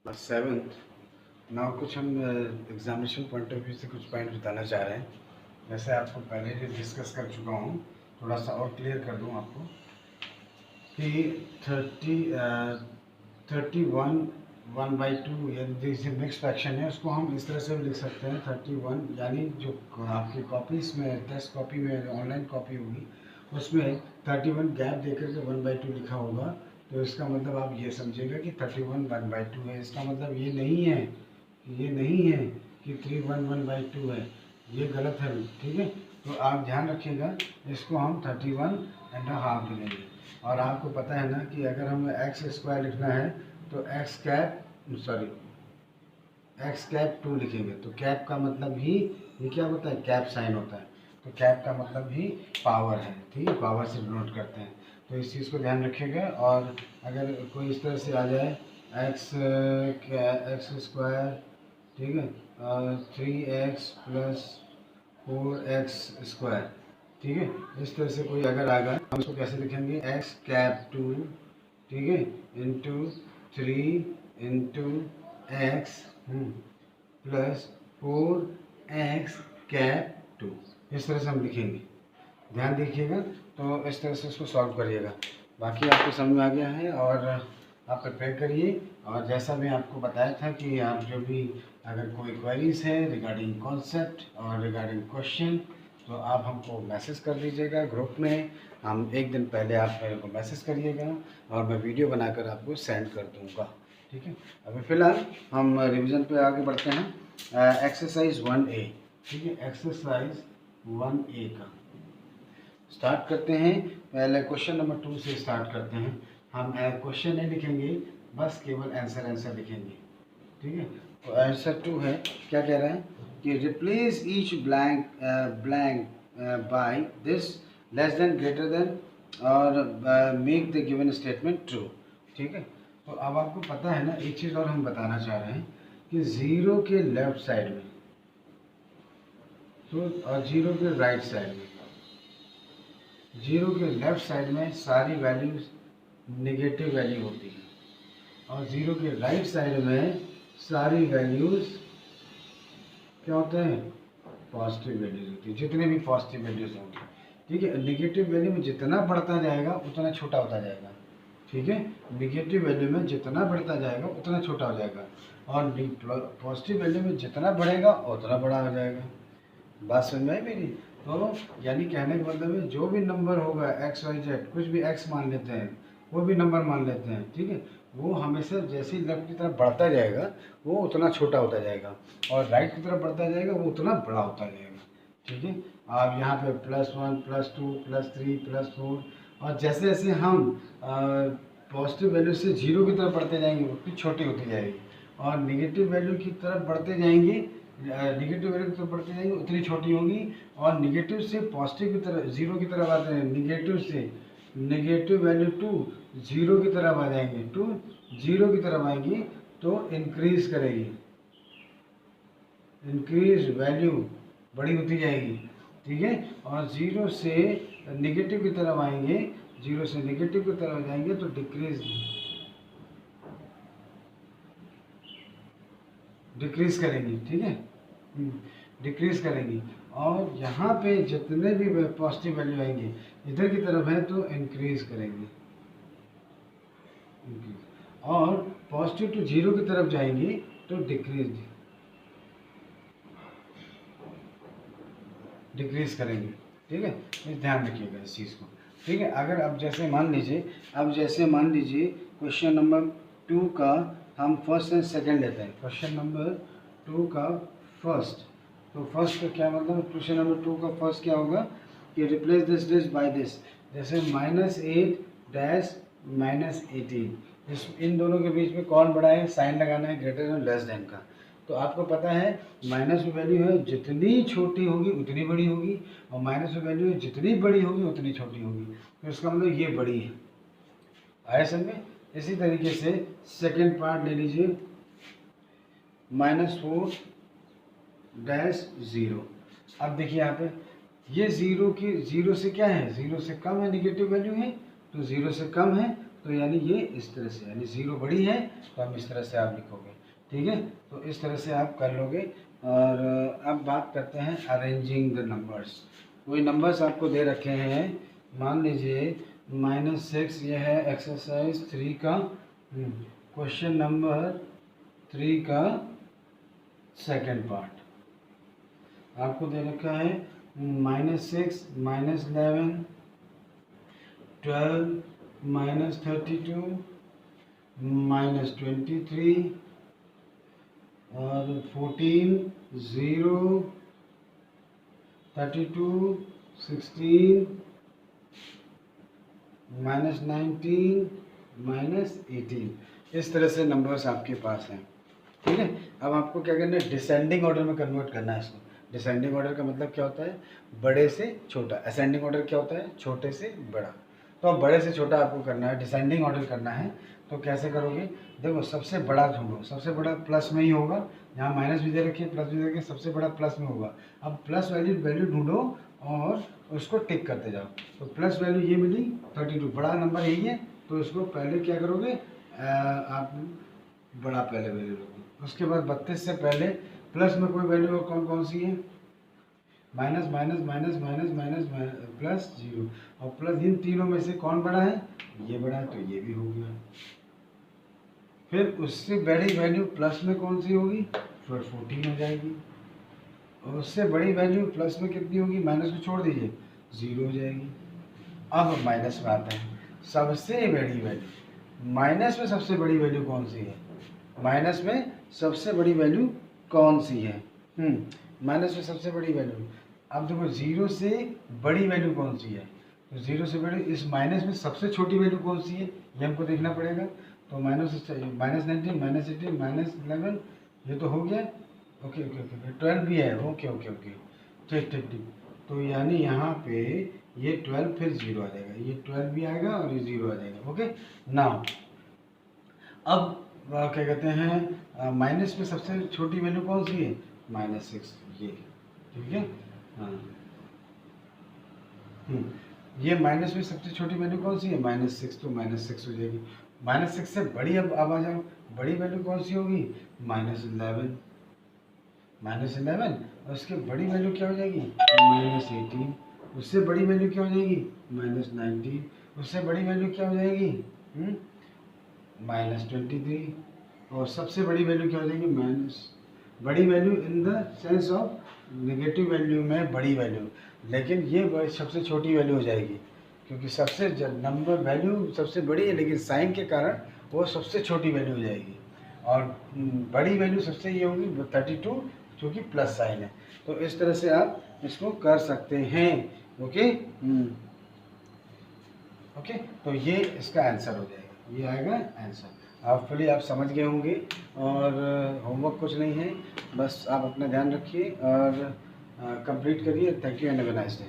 Class seventh now कुछ हम examination point of view से कुछ पॉइंट बताना चाह रहे हैं। जैसे आपको पहले भी डिस्कस कर चुका हूँ, थोड़ा सा और क्लियर कर दूँ आपको कि 31 यदि जैसे मिक्स फ्रैक्शन है उसको हम इस तरह से भी लिख सकते हैं। 31 यानी जो आपकी कॉपीज़ में टेस्ट कॉपी में ऑनलाइन कॉपी होगी उसमें 31 गैप देकर के 1/2 लिखा होगा। तो इसका मतलब आप ये समझिएगा कि 31 1/2 है। इसका मतलब ये नहीं है कि 3 1/2 है, ये गलत है, ठीक है। तो आप ध्यान रखिएगा, इसको हम 31.5 लिखेंगे। और आपको पता है ना कि अगर हमें एक्स स्क्वायर लिखना है तो एक्स कैप 2 लिखेंगे। तो कैप का मतलब ही ये क्या होता है, कैप साइन होता है। तो कैप का मतलब ही पावर है, ठीक है, पावर से डिनोट करते हैं। तो इस चीज़ को ध्यान रखिएगा। और अगर कोई इस तरह से आ जाए एक्स स्क्वायर, ठीक है, 3x + 4x स्क्वायर, ठीक है, इस तरह से कोई अगर आ गया हम इसको कैसे लिखेंगे, एक्स कैप 2, ठीक है, into 3 × x plus 4x cap 2, इस तरह से हम लिखेंगे। ध्यान देखिएगा, तो इस तरह से इसको सॉल्व करिएगा। बाकी आपको समझ में आ गया है और आप प्रिपेयर करिए। और जैसा मैं आपको बताया था कि आप जो भी अगर कोई क्वेरीज है रिगार्डिंग कॉन्सेप्ट और रिगार्डिंग क्वेश्चन, तो आप हमको मैसेज कर दीजिएगा ग्रुप में। हम एक दिन पहले आप मेरे को मैसेज करिएगा और मैं वीडियो बनाकर आपको सेंड कर दूँगा, ठीक है। अभी फ़िलहाल हम रिवीजन पे आगे बढ़ते हैं। एक्सरसाइज 1A, ठीक है, एक्सरसाइज 1A का स्टार्ट करते हैं। पहले क्वेश्चन नंबर 2 से स्टार्ट करते हैं। हम क्वेश्चन नहीं लिखेंगे, बस केवल आंसर लिखेंगे, ठीक है। तो आंसर 2 है, क्या कह रहा है कि replace each blank by this less than greater than और make the given statement true, ठीक है। तो अब आपको पता है ना, एक चीज़ और हम बताना चाह रहे हैं कि ज़ीरो के लेफ्ट साइड में तो और ज़ीरो के राइट साइड में, जीरो के लेफ्ट साइड में सारी वैल्यूज नेगेटिव वैल्यू होती है और ज़ीरो के राइट साइड में सारी वैल्यूज क्या होते हैं, पॉजिटिव वैल्यूज होती है, जितने भी पॉजिटिव वैल्यूज होंगे, ठीक है। नेगेटिव वैल्यू में जितना बढ़ता जाएगा उतना छोटा होता जाएगा, ठीक है। नेगेटिव वैल्यू में जितना बढ़ता जाएगा उतना छोटा हो जाएगा और पॉजिटिव वैल्यू में जितना बढ़ेगा उतना बड़ा हो जाएगा। बात समझ में आई मेरी? तो यानी कहने का मतलब है जो भी नंबर होगा एक्स वाई जेड, कुछ भी एक्स मान लेते हैं, कोई भी नंबर मान लेते हैं, ठीक है, वो हमेशा जैसे ही लेफ्ट की तरफ बढ़ता जाएगा वो उतना छोटा होता जाएगा और राइट की तरफ बढ़ता जाएगा वो उतना बड़ा होता जाएगा, ठीक है। आप यहाँ पे +1 +2 +3 +4 और जैसे जैसे हम पॉजिटिव वैल्यू से जीरो की तरफ बढ़ते जाएंगे उतनी छोटी होती जाएगी और निगेटिव वैल्यू की तरफ बढ़ते जाएंगे, निगेटिव वैल्यू की तरफ बढ़ते जाएंगे उतनी छोटी होगी। और निगेटिव से पॉजिटिव की तरफ, जीरो की तरफ आते हैं, निगेटिव से नेगेटिव वैल्यू टू जीरो की तरफ आ जाएंगे, टू जीरो की तरफ आएंगी तो इंक्रीज करेगी, इंक्रीज वैल्यू बड़ी होती जाएगी, ठीक है। और जीरो से नेगेटिव की तरफ आएंगे, जीरो से नेगेटिव की तरफ जाएंगे तो डिक्रीज करेंगी, ठीक है, डिक्रीज करेंगी। और यहाँ पे जितने भी पॉजिटिव वैल्यू आएंगे इधर की तरफ है तो इंक्रीज करेंगी, और पॉजिटिव टू जीरो की तरफ जाएंगी तो डिक्रीज करेंगे, ठीक है। इस ध्यान रखिएगा इस चीज़ को, ठीक है। अगर अब जैसे मान लीजिए क्वेश्चन नंबर 2 का हम फर्स्ट एंड सेकंड लेते हैं। क्वेश्चन नंबर 2 का फर्स्ट, तो फर्स्ट का क्या मतलब, क्वेश्चन नंबर 2 का फर्स्ट क्या होगा कि रिप्लेस दिस बाय दिस। जैसे -8 डैश -18, इस इन दोनों के बीच में कौन बड़ा है, साइन लगाना है ग्रेटर देन लेस देन का। तो आपको पता है माइनस में वैल्यू है जितनी छोटी होगी उतनी बड़ी होगी और माइनस में वैल्यू है जितनी बड़ी होगी उतनी छोटी होगी। तो इसका मतलब ये बड़ी है, आया समझ में। इसी तरीके से सेकंड पार्ट ले लीजिए, -4 डैश 0। अब देखिए यहाँ पे ये जीरो से क्या है, जीरो से कम है, निगेटिव वैल्यू है तो जीरो से कम है तो यानी ये इस तरह से, यानी 0 बड़ी है तो हम इस तरह से आप लिखोगे, ठीक है। तो इस तरह से आप कर लोगे। और अब बात करते हैं अरेंजिंग द नंबर्स। कोई नंबर्स आपको दे रखे हैं, मान लीजिए -6, यह है एक्सरसाइज 3 का क्वेश्चन नंबर 3 का सेकंड पार्ट। आपको दे रखा है -6, -11, 12, -32, -23 और 14, 0, 32, 16, -19, -18, इस तरह से नंबर्स आपके पास हैं, ठीक है। अब आपको क्या करना है, डिसेंडिंग ऑर्डर में कन्वर्ट करना है इसको। डिसेंडिंग ऑर्डर का मतलब क्या होता है, बड़े से छोटा। असेंडिंग ऑर्डर क्या होता है, छोटे से बड़ा। तो अब बड़े से छोटा आपको करना है, डिसेंडिंग ऑर्डर करना है। तो कैसे करोगे, देखो सबसे बड़ा ढूंढो, सबसे बड़ा प्लस में ही होगा। यहाँ माइनस भी दे रखिए, प्लस भी दे रखिए, सबसे बड़ा प्लस में होगा। अब प्लस वैल्यू ढूंढो और उसको टिक करते जाओ। तो प्लस वैल्यू ये मिली 32, बड़ा नंबर यही है। तो इसको पहले क्या करोगे, आप बड़ा पहले वैल्यू लोगे। उसके बाद 32 से पहले प्लस में कोई वैल्यू कौन कौन सी है, minus minus minus minus minus plus 0। और प्लस इन तीनों में से कौन बड़ा है, ये बड़ा है, तो ये भी हो गया। फिर उससे बड़ी वैल्यू प्लस में कौन सी होगी, फिर 14 हो जाएगी। और उससे बड़ी वैल्यू प्लस में कितनी होगी, माइनस को छोड़ दीजिए, 0 हो जाएगी। अब माइनस में आता है, सबसे बड़ी वैल्यू माइनस में सबसे बड़ी वैल्यू कौन सी है, माइनस में सबसे बड़ी वैल्यू कौन सी है, माइनस में सबसे बड़ी वैल्यू। अब देखो 0 से बड़ी वैल्यू कौन सी है, तो 0 से बड़ी इस माइनस में सबसे छोटी वैल्यू कौन सी है, ये हमको देखना पड़ेगा। तो -19, -18, -11, ये तो हो गया। ओके ओके ओके, 12 भी है, ओके ओके ओके, ठीक ठीक ठीक। तो यानी यहाँ पे ये 12 फिर 0 आ जाएगा, ये 12 भी आएगा और ये 0 आ जाएगा। ओके नाउ अब क्या कहते हैं, माइनस में सबसे छोटी वैल्यू कौन सी है, -6, ये, ठीक है। हाँ ये माइनस में सबसे छोटी वैल्यू कौन सी है, -6, तो -6 हो जाएगी। -6 से बड़ी अब आ जाओ, बड़ी वैल्यू कौन सी होगी, -11, -11। और उसके बड़ी वैल्यू क्या हो जाएगी, -18। उससे बड़ी वैल्यू क्या हो जाएगी, -19। उससे बड़ी वैल्यू क्या हो जाएगी, -23। और सबसे बड़ी वैल्यू क्या हो जाएगी, बड़ी value in the sense of negative value में बड़ी वैल्यू, लेकिन ये सबसे छोटी वैल्यू हो जाएगी, क्योंकि सबसे नंबर वैल्यू सबसे बड़ी है, लेकिन साइन के कारण वो सबसे छोटी वैल्यू हो जाएगी। और बड़ी वैल्यू सबसे ये होगी 32, क्योंकि प्लस साइन है। तो इस तरह से आप इसको कर सकते हैं। ओके ओके, तो ये इसका आंसर हो जाएगा, ये आएगा आंसर। होपफुली आप समझ गए होंगे। और होमवर्क कुछ नहीं है, बस आप अपना ध्यान रखिए और कंप्लीट करिए। Thank you and have a nice day.